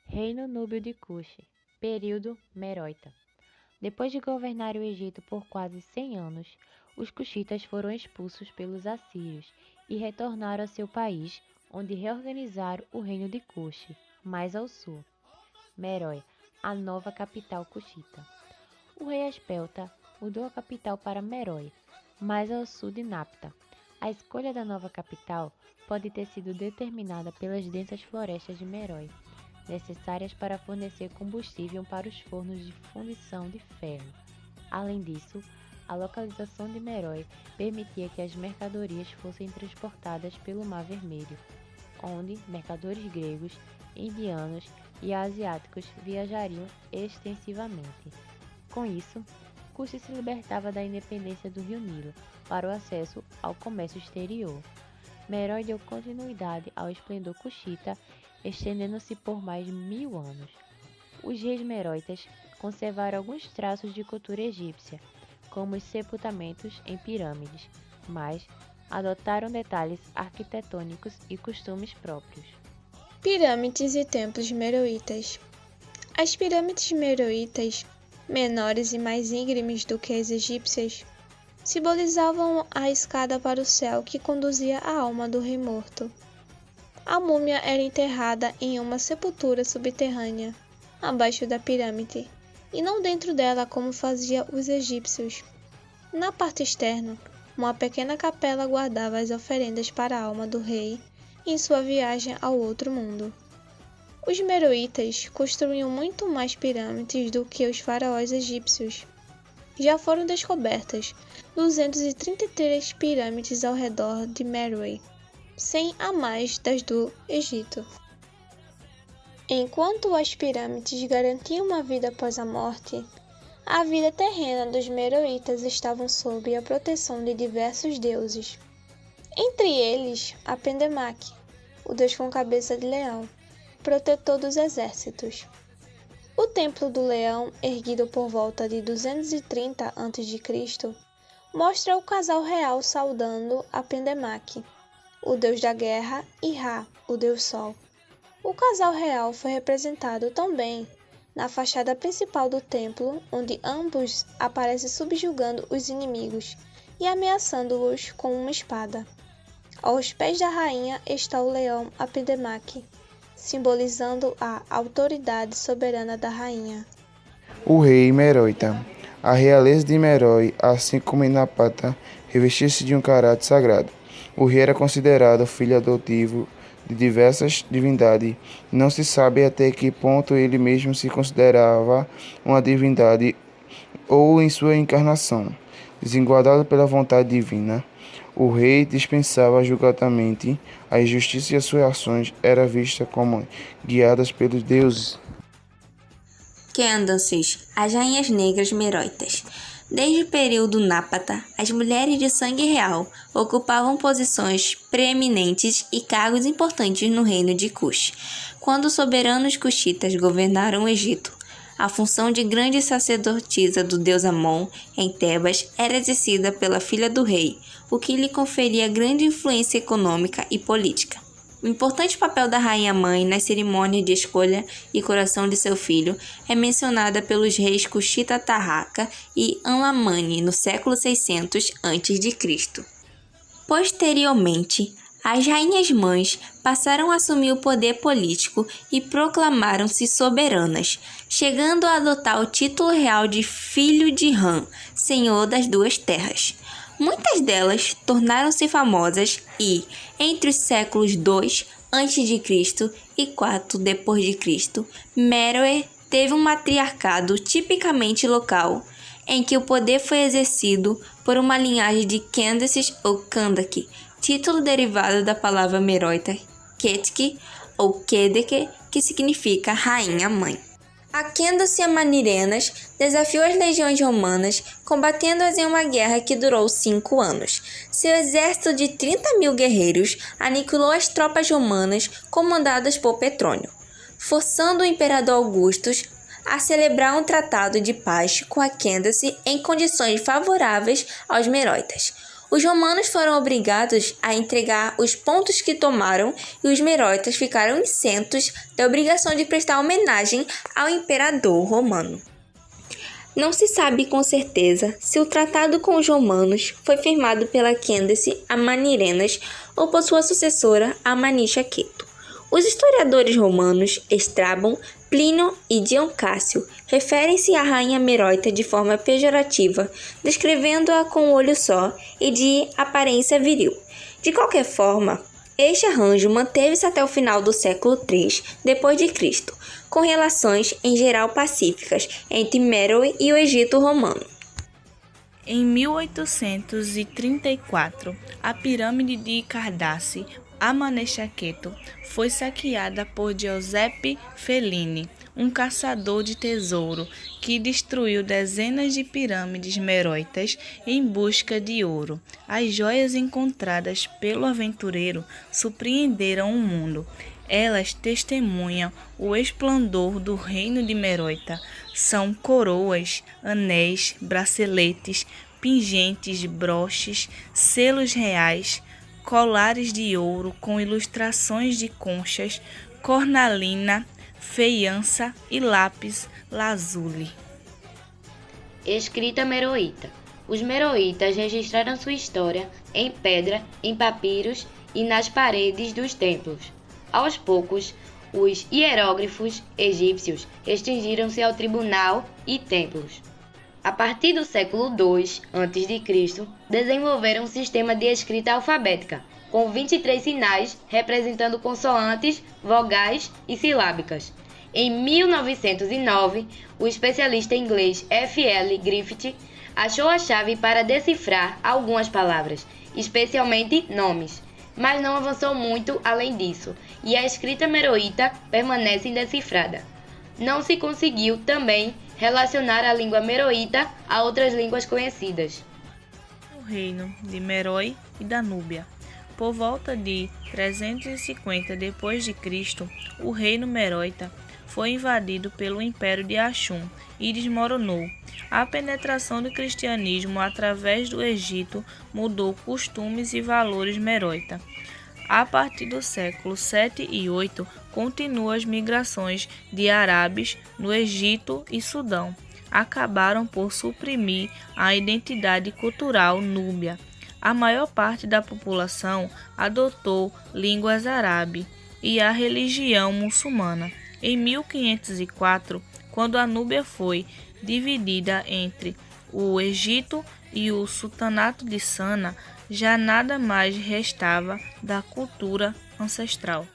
Reino Núbio de Cuxi, período Meroita. Depois de governar o Egito por quase 100 anos, os cuxitas foram expulsos pelos assírios e retornaram a seu país, onde reorganizaram o reino de Cuxi, mais ao sul. Merói, a nova capital cuxita. O rei Aspelta mudou a capital para Merói, mais ao sul de Napta. A escolha da nova capital pode ter sido determinada pelas densas florestas de Merói, necessárias para fornecer combustível para os fornos de fundição de ferro. Além disso, a localização de Merói permitia que as mercadorias fossem transportadas pelo Mar Vermelho, onde mercadores gregos, indianos e asiáticos viajariam extensivamente. Com isso, Cuxi se libertava da independência do rio Nilo para o acesso ao comércio exterior. Merói deu continuidade ao esplendor cuxita, estendendo-se por mais de 1000 anos. Os reis meroitas conservaram alguns traços de cultura egípcia, como os sepultamentos em pirâmides, mas adotaram detalhes arquitetônicos e costumes próprios. Pirâmides e templos meroitas. As pirâmides meroitas, menores e mais íngremes do que as egípcias, simbolizavam a escada para o céu que conduzia a alma do rei morto. A múmia era enterrada em uma sepultura subterrânea, abaixo da pirâmide, e não dentro dela como faziam os egípcios. Na parte externa, uma pequena capela guardava as oferendas para a alma do rei em sua viagem ao outro mundo. Os meroitas construíam muito mais pirâmides do que os faraós egípcios. Já foram descobertas 233 pirâmides ao redor de Meroe, 100 a mais das do Egito. Enquanto as pirâmides garantiam uma vida após a morte, a vida terrena dos meroitas estava sob a proteção de diversos deuses. Entre eles, Apendemaque, o deus com cabeça de leão, protetor dos exércitos. O Templo do Leão, erguido por volta de 230 a.C., mostra o casal real saudando Apendemaque, o deus da guerra, e Ra, o deus sol. O casal real foi representado também na fachada principal do templo, onde ambos aparecem subjugando os inimigos e ameaçando-os com uma espada. Aos pés da rainha está o leão Apendemaque, simbolizando a autoridade soberana da rainha. O rei Meroita. A realeza de Merói, assim como Napata, revestia-se de um caráter sagrado. O rei era considerado filho adotivo de diversas divindades. Não se sabe até que ponto ele mesmo se considerava uma divindade ou em sua encarnação, desigualdado pela vontade divina. O rei dispensava julgadamente a injustiça e as suas ações eram vistas como guiadas pelos deuses. Candaces, as rainhas negras meroitas. Desde o período Nápata, as mulheres de sangue real ocupavam posições preeminentes e cargos importantes no reino de Cush. Quando os soberanos cuxitas governaram o Egito, a função de grande sacerdotisa do deus Amon em Tebas era exercida pela filha do rei, o que lhe conferia grande influência econômica e política. O importante papel da rainha-mãe nas cerimônias de escolha e coroação de seu filho é mencionada pelos reis Cushita Tarraca e Anlamani no século 600 a.C. Posteriormente, as rainhas-mães passaram a assumir o poder político e proclamaram-se soberanas, chegando a adotar o título real de Filho de Ram, Senhor das Duas Terras. Muitas delas tornaram-se famosas e, entre os séculos 2 a.C. e 4 d.C., Meroe teve um matriarcado tipicamente local, em que o poder foi exercido por uma linhagem de Candaces ou Kandake, título derivado da palavra meroita Ketke ou Kedeke, que significa rainha-mãe. A Candace Amanirenas desafiou as legiões romanas, combatendo-as em uma guerra que durou 5 anos. Seu exército de 30.000 guerreiros aniquilou as tropas romanas comandadas por Petrônio, forçando o imperador Augustus a celebrar um tratado de paz com a Candace em condições favoráveis aos meroitas. Os romanos foram obrigados a entregar os pontos que tomaram e os meroitas ficaram isentos da obrigação de prestar homenagem ao imperador romano. Não se sabe com certeza se o tratado com os romanos foi firmado pela Cândice Amanirenas ou por sua sucessora Amanicha Queto. Os historiadores romanos Estrabão, Plínio e Dion Cássio referem-se à rainha Meroita de forma pejorativa, descrevendo-a com olho só e de aparência viril. De qualquer forma, este arranjo manteve-se até o final do século III d.C., com relações em geral pacíficas entre Meroe e o Egito romano. Em 1834, a pirâmide de Cardace, Amanicha Queto, foi saqueada por Giuseppe Fellini, um caçador de tesouro que destruiu dezenas de pirâmides meroitas em busca de ouro. As joias encontradas pelo aventureiro surpreenderam o mundo. Elas testemunham o esplendor do reino de Meroita. São coroas, anéis, braceletes, pingentes, broches, selos reais, colares de ouro com ilustrações de conchas, cornalina, feiança e lápis lazuli. Escrita meroíta. Os meroítas registraram sua história em pedra, em papiros e nas paredes dos templos. Aos poucos, os hieróglifos egípcios restringiram-se ao tribunal e templos. A partir do século II a.C., desenvolveram um sistema de escrita alfabética, com 23 sinais representando consoantes, vogais e silábicas. Em 1909, o especialista inglês F.L. Griffith achou a chave para decifrar algumas palavras, especialmente nomes, mas não avançou muito além disso, e a escrita meroíta permanece indecifrada. Não se conseguiu também relacionar a língua meroíta a outras línguas conhecidas. O reino de Meroe e da Núbia. Por volta de 350 d.C., o reino meroita foi invadido pelo Império de Axum e desmoronou. A penetração do cristianismo através do Egito mudou costumes e valores meroita. A partir do século 7 e 8, continuam as migrações de árabes no Egito e Sudão. Acabaram por suprimir a identidade cultural núbia. A maior parte da população adotou línguas árabes e a religião muçulmana. Em 1504, quando a Núbia foi dividida entre o Egito e o Sultanato de Sana, já nada mais restava da cultura ancestral.